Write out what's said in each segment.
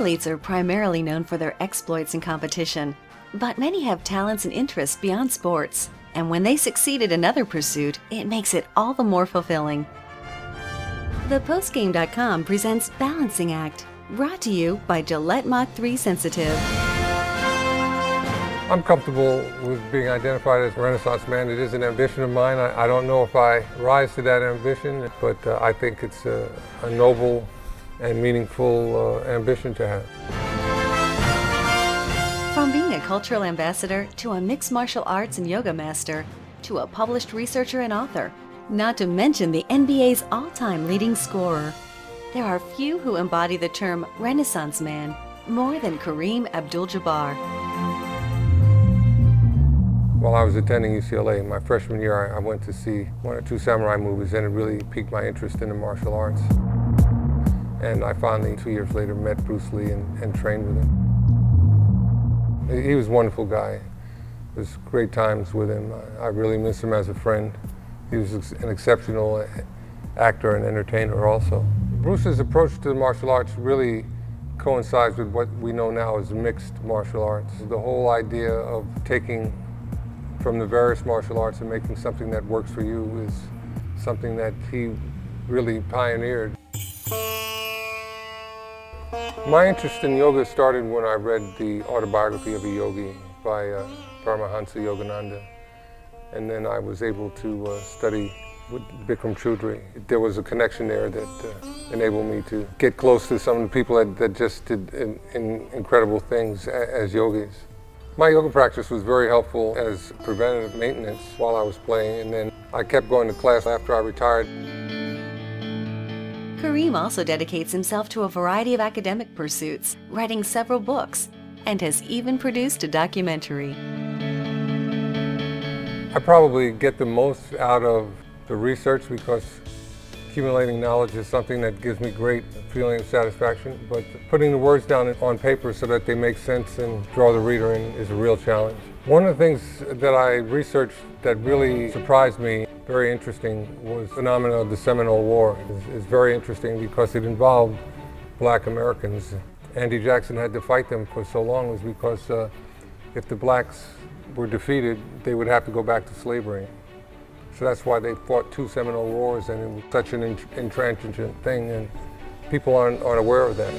Athletes are primarily known for their exploits in competition, but many have talents and interests beyond sports, and when they succeed at another pursuit, it makes it all the more fulfilling. ThePostGame.com presents Balancing Act, brought to you by Gillette Mach 3 Sensitive. I'm comfortable with being identified as a Renaissance man. It is an ambition of mine. I don't know if I rise to that ambition, but I think it's a noble and meaningful ambition to have. From being a cultural ambassador to a mixed martial arts and yoga master to a published researcher and author, not to mention the NBA's all-time leading scorer, there are few who embody the term Renaissance man more than Kareem Abdul-Jabbar. While I was attending UCLA in my freshman year, I went to see one or two samurai movies, and it really piqued my interest in the martial arts. And I finally, 2 years later, met Bruce Lee and trained with him. He was a wonderful guy. It was great times with him. I really miss him as a friend. He was an exceptional actor and entertainer also. Bruce's approach to the martial arts really coincides with what we know now as mixed martial arts. The whole idea of taking from the various martial arts and making something that works for you is something that he really pioneered. My interest in yoga started when I read the autobiography of a yogi by Paramahansa Yogananda, and then I was able to study with Bikram Choudhury. There was a connection there that enabled me to get close to some of the people that just did incredible things as yogis. My yoga practice was very helpful as preventative maintenance while I was playing, and then I kept going to class after I retired. Kareem also dedicates himself to a variety of academic pursuits, writing several books, and has even produced a documentary. I probably get the most out of the research because accumulating knowledge is something that gives me great feeling of satisfaction, but putting the words down on paper so that they make sense and draw the reader in is a real challenge. One of the things that I researched that really surprised me, very interesting, was the phenomenon of the Seminole War. It's very interesting because it involved black Americans. Andy Jackson had to fight them for so long was because if the blacks were defeated, they would have to go back to slavery. So that's why they fought two Seminole Wars, and it was such an intransigent thing, and people aren't aware of that.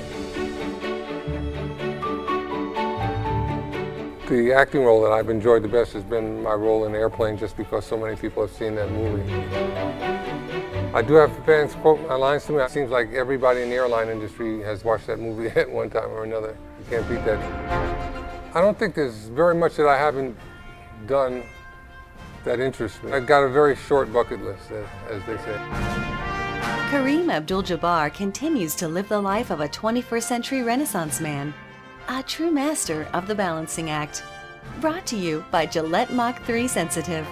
The acting role that I've enjoyed the best has been my role in Airplane, just because so many people have seen that movie. I do have fans quote my lines to me. It seems like everybody in the airline industry has watched that movie at one time or another. You can't beat that. I don't think there's very much that I haven't done that interests me. I've got a very short bucket list, as they say. Kareem Abdul-Jabbar continues to live the life of a 21st century Renaissance man, a true master of the balancing act. Brought to you by Gillette Mach 3 Sensitive.